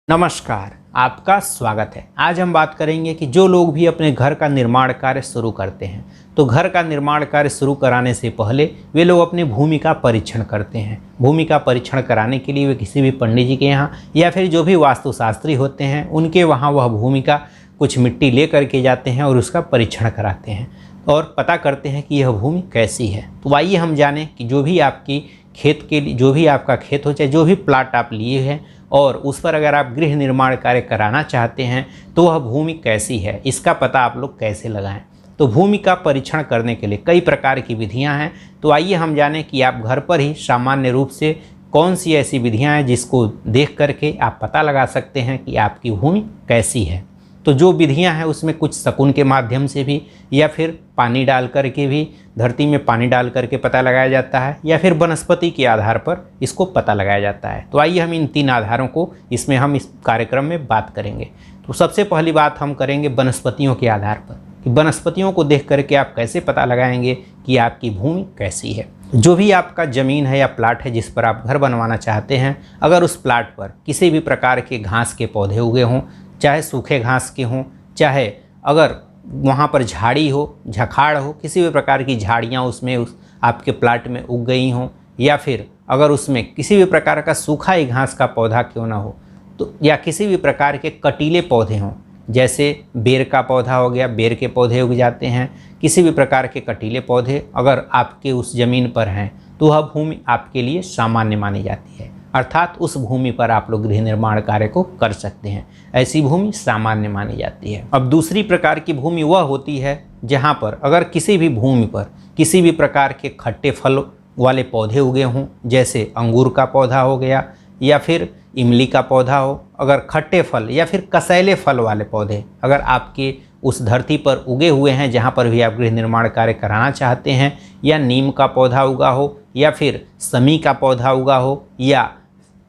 नमस्कार, आपका स्वागत है। आज हम बात करेंगे कि जो लोग भी अपने घर का निर्माण कार्य शुरू करते हैं तो घर का निर्माण कार्य शुरू कराने से पहले वे लोग अपने भूमि का परीक्षण करते हैं। भूमि का परीक्षण कराने के लिए वे किसी भी पंडित जी के यहाँ या फिर जो भी वास्तुशास्त्री होते हैं उनके वहाँ वह भूमि का कुछ मिट्टी ले करके जाते हैं और उसका परीक्षण कराते हैं और पता करते हैं कि यह भूमि कैसी है। तो आइए हम जानें कि जो भी आपकी खेत के लिए जो भी आपका खेत हो चाहे जो भी प्लाट आप लिए हैं और उस पर अगर आप गृह निर्माण कार्य कराना चाहते हैं तो वह भूमि कैसी है, इसका पता आप लोग कैसे लगाएं। तो भूमि का परीक्षण करने के लिए कई प्रकार की विधियां हैं। तो आइए हम जानें कि आप घर पर ही सामान्य रूप से कौन सी ऐसी विधियां हैं जिसको देख करके आप पता लगा सकते हैं कि आपकी भूमि कैसी है। तो जो विधियां हैं उसमें कुछ शकुन के माध्यम से भी या फिर पानी डाल करके भी, धरती में पानी डाल करके पता लगाया जाता है या फिर वनस्पति के आधार पर इसको पता लगाया जाता है। तो आइए हम इन तीन आधारों को इसमें हम इस कार्यक्रम में बात करेंगे। तो सबसे पहली बात हम करेंगे वनस्पतियों के आधार पर कि वनस्पतियों को देख करके आप कैसे पता लगाएंगे कि आपकी भूमि कैसी है। जो भी आपका ज़मीन है या प्लाट है जिस पर आप घर बनवाना चाहते हैं, अगर उस प्लाट पर किसी भी प्रकार के घास के पौधे उगे हों, चाहे सूखे घास के हों, चाहे अगर वहाँ पर झाड़ी हो, झखाड़ हो, किसी भी प्रकार की झाड़ियाँ उसमें आपके प्लाट में उग गई हों, या फिर अगर उसमें किसी भी प्रकार का सूखा ही घास का पौधा क्यों ना हो, तो या किसी भी प्रकार के कटीले पौधे हों, जैसे बेर का पौधा हो गया, बेर के पौधे उग जाते हैं, किसी भी प्रकार के कटीले पौधे अगर आपके उस ज़मीन पर हैं तो वह भूमि आपके लिए सामान्य मानी जाती है, अर्थात उस भूमि पर आप लोग गृह निर्माण कार्य को कर सकते हैं। ऐसी भूमि सामान्य मानी जाती है। अब दूसरी प्रकार की भूमि वह होती है जहाँ पर अगर किसी भी भूमि पर किसी भी प्रकार के खट्टे फल वाले पौधे उगे हों, जैसे अंगूर का पौधा हो गया या फिर इमली का पौधा हो, अगर खट्टे फल या फिर कसैले फल वाले पौधे अगर आपके उस धरती पर उगे हुए हैं जहाँ पर भी आप गृह निर्माण कार्य कराना चाहते हैं, या नीम का पौधा उगा हो या फिर समी का पौधा उगा हो, या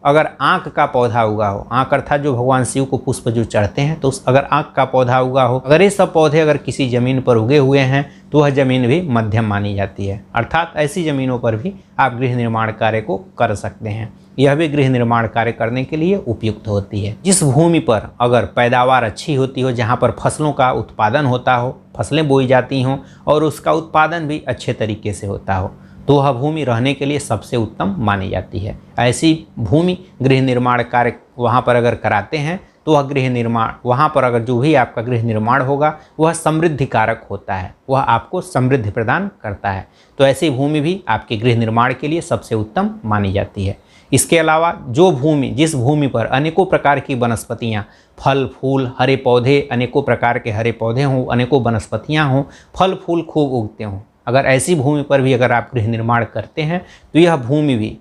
अगर आँक का पौधा उगा हो, आँक अर्थात जो भगवान शिव को पुष्प जो चढ़ते हैं, तो अगर आँक का पौधा उगा हो, अगर ये सब पौधे अगर किसी ज़मीन पर उगे हुए हैं तो वह ज़मीन भी मध्यम मानी जाती है, अर्थात ऐसी ज़मीनों पर भी आप गृह निर्माण कार्य को कर सकते हैं। यह भी गृह निर्माण कार्य करने के लिए उपयुक्त होती है। जिस भूमि पर अगर पैदावार अच्छी होती हो, जहाँ पर फसलों का उत्पादन होता हो, फसलें बोई जाती हों और उसका उत्पादन भी अच्छे तरीके से होता हो, तो वह भूमि रहने के लिए सबसे उत्तम मानी जाती है। ऐसी भूमि गृह निर्माण कार्य वहाँ पर अगर कराते हैं तो वह गृह निर्माण वहाँ पर अगर जो भी आपका गृह निर्माण होगा वह समृद्धि कारक होता है, वह आपको समृद्धि प्रदान करता है। तो ऐसी भूमि भी आपके गृह निर्माण के लिए सबसे उत्तम मानी जाती है। इसके अलावा जिस भूमि पर अनेकों प्रकार की वनस्पतियाँ, फल फूल, हरे पौधे, अनेकों प्रकार के हरे पौधे हों, अनेकों वनस्पतियाँ हों, फल फूल खूब उगते हों, अगर ऐसी भूमि पर भी अगर आप गृह निर्माण करते हैं तो यह भूमि भी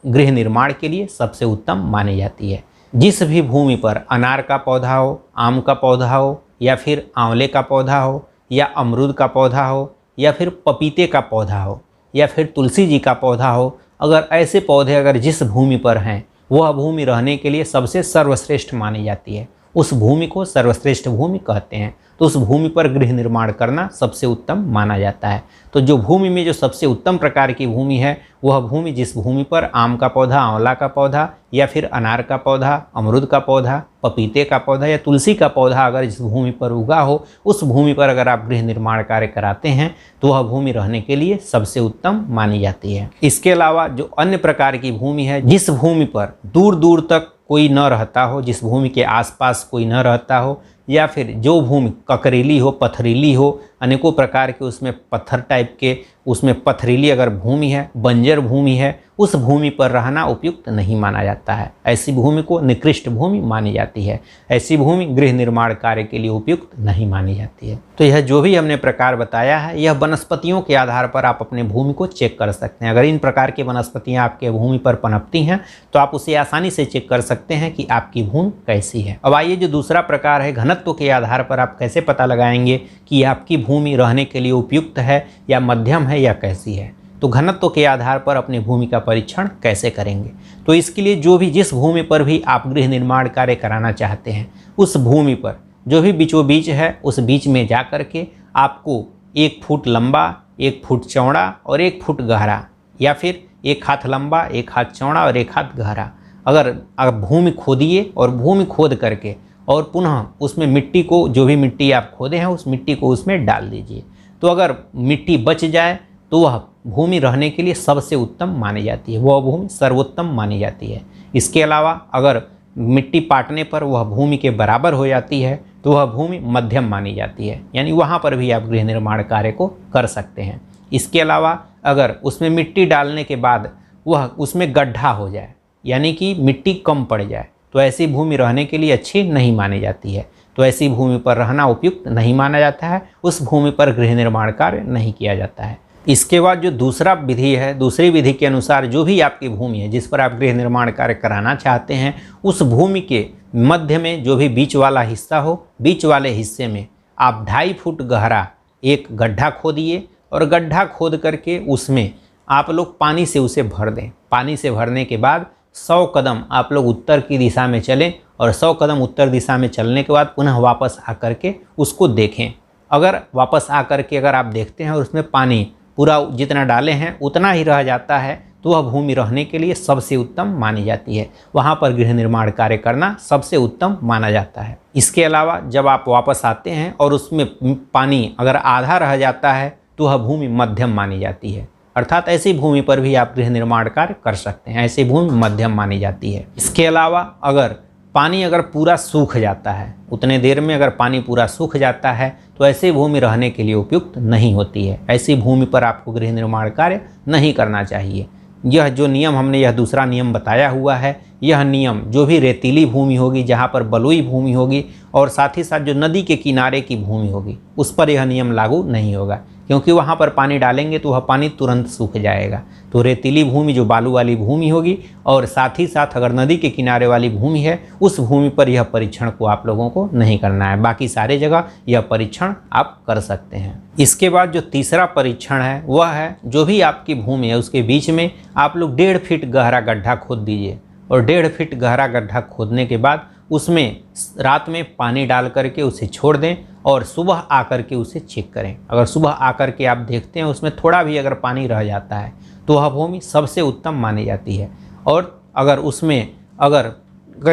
गृह निर्माण के लिए सबसे उत्तम मानी जाती है। जिस भी भूमि पर अनार का पौधा हो, आम का पौधा हो, या फिर आंवले का पौधा हो, या अमरूद का पौधा हो, या फिर पपीते का पौधा हो, या फिर तुलसी जी का पौधा हो, अगर ऐसे पौधे अगर जिस भूमि पर हैं वह भूमि रहने के लिए सबसे सर्वश्रेष्ठ मानी जाती है। उस भूमि को सर्वश्रेष्ठ भूमि कहते हैं। तो उस भूमि पर गृह निर्माण करना सबसे उत्तम माना जाता है। तो जो भूमि में जो सबसे उत्तम प्रकार की भूमि है वह भूमि जिस भूमि पर आम का पौधा, आंवला का पौधा, या फिर अनार का पौधा, अमरूद का पौधा, पपीते का पौधा या तुलसी का पौधा अगर जिस भूमि पर उगा हो, उस भूमि पर अगर आप गृह निर्माण कार्य कराते हैं तो वह भूमि रहने के लिए सबसे उत्तम मानी जाती है। इसके अलावा जो अन्य प्रकार की भूमि है, जिस भूमि पर दूर दूर तक कोई न रहता हो, जिस भूमि के आसपास कोई न रहता हो, या फिर जो भूमि ककरीली हो, पथरीली हो, अनेकों प्रकार के उसमें पत्थर टाइप के उसमें पथरीली अगर भूमि है, बंजर भूमि है, उस भूमि पर रहना उपयुक्त नहीं माना जाता है। ऐसी भूमि को निकृष्ट भूमि मानी जाती है। ऐसी भूमि गृह निर्माण कार्य के लिए उपयुक्त नहीं मानी जाती है। तो यह जो भी हमने प्रकार बताया है, यह वनस्पतियों के आधार पर आप अपने भूमि को चेक कर सकते हैं। अगर इन प्रकार की वनस्पतियाँ आपके भूमि पर पनपती हैं तो आप उसे आसानी से चेक कर सकते हैं कि आपकी भूमि कैसी है। अब आइए जो दूसरा प्रकार है, घनत्व के आधार पर आप कैसे पता लगाएंगे कि आपकी भूमि रहने के लिए उपयुक्त है या मध्यम है या कैसी है। तो घनत्व के आधार पर अपनी भूमि का परीक्षण कैसे करेंगे। तो इसके लिए जिस भूमि पर भी आप गृह निर्माण कार्य कराना चाहते हैं, उस भूमि पर जो भी बीचों बीच है, उस बीच में जा कर के आपको 1 फुट लंबा, 1 फुट चौड़ा और 1 फुट गहरा, या फिर 1 हाथ लंबा, 1 हाथ चौड़ा और 1 हाथ गहरा, अगर आप भूमि खोदिए और भूमि खोद करके और पुनः उसमें मिट्टी को, जो भी मिट्टी आप खोदे हैं उस मिट्टी को उसमें डाल दीजिए। तो अगर मिट्टी बच जाए तो वह भूमि रहने के लिए सबसे उत्तम मानी जाती है, वह भूमि सर्वोत्तम मानी जाती है। इसके अलावा अगर मिट्टी पाटने पर वह भूमि के बराबर हो जाती है तो वह भूमि मध्यम मानी जाती है, यानी वहाँ पर भी आप गृह निर्माण कार्य को कर सकते हैं। इसके अलावा अगर उसमें मिट्टी डालने के बाद वह उसमें गड्ढा हो जाए, यानी कि मिट्टी कम पड़ जाए, तो ऐसी भूमि रहने के लिए अच्छी नहीं मानी जाती है। तो ऐसी भूमि पर रहना उपयुक्त नहीं माना जाता है, उस भूमि पर गृह निर्माण कार्य नहीं किया जाता है। इसके बाद जो दूसरा विधि है, दूसरी विधि के अनुसार जो भी आपकी भूमि है जिस पर आप गृह निर्माण कार्य कराना चाहते हैं, उस भूमि के मध्य में जो भी बीच वाला हिस्सा हो, बीच वाले हिस्से में आप 2.5 फुट गहरा एक गड्ढा खोदिए और गड्ढा खोद करके उसमें आप लोग पानी से उसे भर दें। पानी से भरने के बाद 100 कदम आप लोग उत्तर की दिशा में चलें और 100 कदम उत्तर दिशा में चलने के बाद पुनः वापस आकर के उसको देखें। अगर वापस आकर के अगर आप देखते हैं और उसमें पानी पूरा जितना डाले हैं उतना ही रह जाता है, तो वह भूमि रहने के लिए सबसे उत्तम मानी जाती है। वहाँ पर गृह निर्माण कार्य करना सबसे उत्तम माना जाता है। इसके अलावा जब आप वापस आते हैं और उसमें पानी अगर आधा रह जाता है तो वह भूमि मध्यम मानी जाती है, अर्थात ऐसी भूमि पर भी आप गृह निर्माण कार्य कर सकते हैं, ऐसी भूमि मध्यम मानी जाती है। इसके अलावा अगर पानी अगर पूरा सूख जाता है, उतने देर में अगर पानी पूरा सूख जाता है तो ऐसी भूमि रहने के लिए उपयुक्त नहीं होती है। ऐसी भूमि पर आपको गृह निर्माण कार्य नहीं करना चाहिए। यह जो नियम हमने यह दूसरा नियम बताया हुआ है, यह नियम जो भी रेतीली भूमि होगी, जहाँ पर बलुई भूमि होगी और साथ ही साथ जो नदी के किनारे की भूमि होगी उस पर यह नियम लागू नहीं होगा, क्योंकि वहाँ पर पानी डालेंगे तो वह पानी तुरंत सूख जाएगा। तो रेतीली भूमि जो बालू वाली भूमि होगी और साथ ही साथ अगर नदी के किनारे वाली भूमि है, उस भूमि पर यह परीक्षण को आप लोगों को नहीं करना है। बाकी सारे जगह यह परीक्षण आप कर सकते हैं। इसके बाद जो तीसरा परीक्षण है वह है, जो भी आपकी भूमि है उसके बीच में आप लोग 1.5 फीट गहरा गड्ढा खोद दीजिए और 1.5 फीट गहरा गड्ढा खोदने के बाद उसमें रात में पानी डाल करके उसे छोड़ दें और सुबह आकर के उसे चेक करें। अगर सुबह आकर के आप देखते हैं उसमें थोड़ा भी अगर पानी रह जाता है तो वह भूमि सबसे उत्तम मानी जाती है। और अगर उसमें अगर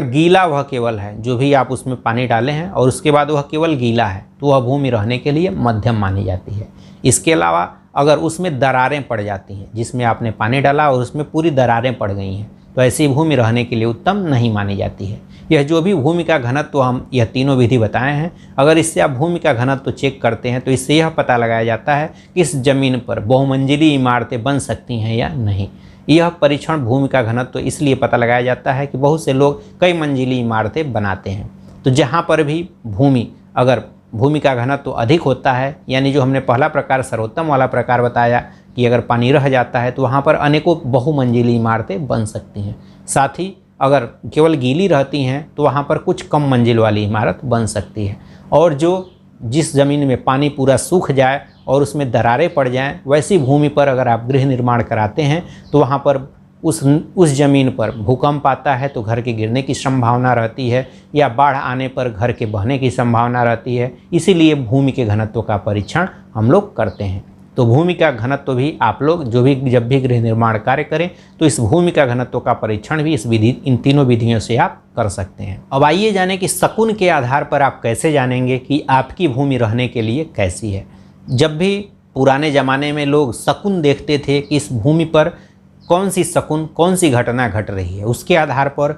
गीला वह केवल है, जो भी आप उसमें पानी डाले हैं और उसके बाद वह केवल गीला है, तो वह भूमि रहने के लिए मध्यम मानी जाती है। इसके अलावा अगर उसमें दरारें पड़ जाती हैं, जिसमें आपने पानी डाला और उसमें पूरी दरारें पड़ गई हैं, तो ऐसी भूमि रहने के लिए उत्तम नहीं मानी जाती है। यह जो भी भूमि का घनत्व हम यह तीनों विधि बताए हैं, अगर इससे आप भूमि का घनत्व चेक करते हैं तो इससे यह पता लगाया जाता है कि इस जमीन पर बहुमंजिली इमारतें बन सकती हैं या नहीं। यह परीक्षण भूमि का घनत्व इसलिए पता लगाया जाता है कि बहुत से लोग कई मंजिली इमारतें बनाते हैं। तो जहाँ पर भी अगर भूमि का घनत्व अधिक होता है, यानी जो हमने पहला प्रकार सर्वोत्तम वाला प्रकार बताया कि अगर पानी रह जाता है तो वहाँ पर अनेकों बहुमंजिली इमारतें बन सकती हैं। साथ ही अगर केवल गीली रहती हैं तो वहाँ पर कुछ कम मंजिल वाली इमारत बन सकती है। और जिस ज़मीन में पानी पूरा सूख जाए और उसमें दरारें पड़ जाएं, वैसी भूमि पर अगर आप गृह निर्माण कराते हैं तो वहाँ पर उस ज़मीन पर भूकंप आता है तो घर के गिरने की संभावना रहती है, या बाढ़ आने पर घर के बहने की संभावना रहती है। इसीलिए भूमि के घनत्व का परीक्षण हम लोग करते हैं। तो भूमि का घनत्व भी आप लोग जब भी गृह निर्माण कार्य करें तो इस भूमि का घनत्व का परीक्षण भी इन तीनों विधियों से आप कर सकते हैं। अब आइए जानें कि शकुन के आधार पर आप कैसे जानेंगे कि आपकी भूमि रहने के लिए कैसी है। जब भी पुराने ज़माने में लोग शकुन देखते थे कि इस भूमि पर कौन सी घटना घट रही है, उसके आधार पर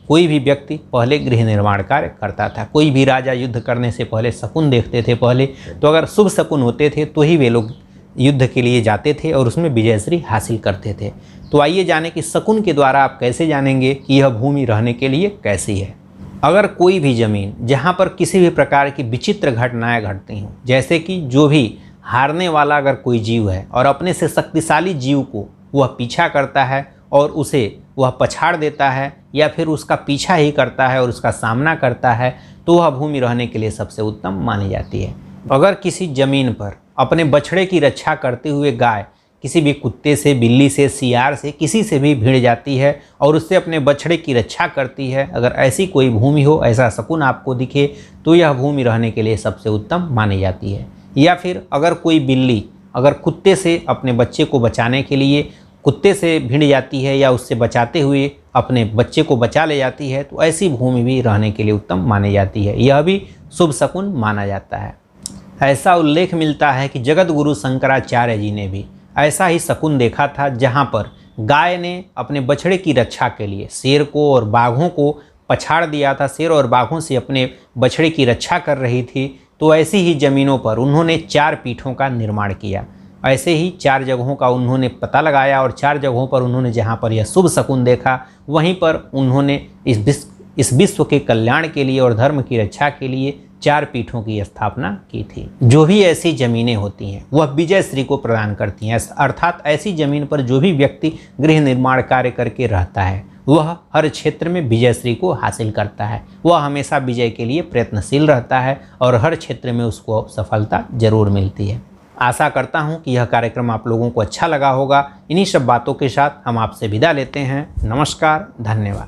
कोई भी व्यक्ति पहले गृह निर्माण कार्य करता था। कोई भी राजा युद्ध करने से पहले शकुन देखते थे पहले, तो अगर शुभ शकुन होते थे तो ही वे लोग युद्ध के लिए जाते थे और उसमें विजयश्री हासिल करते थे। तो आइए जानें कि शकुन के द्वारा आप कैसे जानेंगे कि यह भूमि रहने के लिए कैसी है। अगर कोई भी ज़मीन जहाँ पर किसी भी प्रकार की विचित्र घटनाएं घटती हों, जैसे कि जो भी हारने वाला अगर कोई जीव है और अपने से शक्तिशाली जीव को वह पीछा करता है और उसे वह पछाड़ देता है, या फिर उसका पीछा ही करता है और उसका सामना करता है, तो वह भूमि रहने के लिए सबसे उत्तम मानी जाती है। अगर किसी ज़मीन पर अपने बछड़े की रक्षा करते हुए गाय किसी भी कुत्ते से, बिल्ली से, सियार से, किसी से भी भिड़ जाती है और उससे अपने बछड़े की रक्षा करती है, अगर ऐसी कोई भूमि हो, ऐसा शकुन आपको दिखे, तो यह भूमि रहने के लिए सबसे उत्तम मानी जाती है। या फिर अगर कोई बिल्ली अगर कुत्ते से अपने बच्चे को बचाने के लिए कुत्ते से भिड़ जाती है या उससे बचाते हुए अपने बच्चे को बचा ले जाती है, तो ऐसी भूमि भी रहने के लिए उत्तम मानी जाती है। यह भी शुभ शकुन माना जाता है। ऐसा उल्लेख मिलता है कि जगत गुरु शंकराचार्य जी ने भी ऐसा ही शकुन देखा था, जहाँ पर गाय ने अपने बछड़े की रक्षा के लिए शेर को और बाघों को पछाड़ दिया था। शेर और बाघों से अपने बछड़े की रक्षा कर रही थी। तो ऐसी ही ज़मीनों पर उन्होंने 4 पीठों का निर्माण किया। ऐसे ही 4 जगहों का उन्होंने पता लगाया और 4 जगहों पर उन्होंने जहाँ पर यह शुभ शकुन देखा, वहीं पर उन्होंने इस विश्व के कल्याण के लिए और धर्म की रक्षा के लिए 4 पीठों की स्थापना की थी। जो भी ऐसी ज़मीनें होती हैं वह विजय श्री को प्रदान करती हैं, अर्थात ऐसी ज़मीन पर जो भी व्यक्ति गृह निर्माण कार्य करके रहता है वह हर क्षेत्र में विजय श्री को हासिल करता है। वह हमेशा विजय के लिए प्रयत्नशील रहता है और हर क्षेत्र में उसको सफलता जरूर मिलती है। आशा करता हूं कि यह कार्यक्रम आप लोगों को अच्छा लगा होगा। इन्हीं सब बातों के साथ हम आपसे विदा लेते हैं। नमस्कार, धन्यवाद।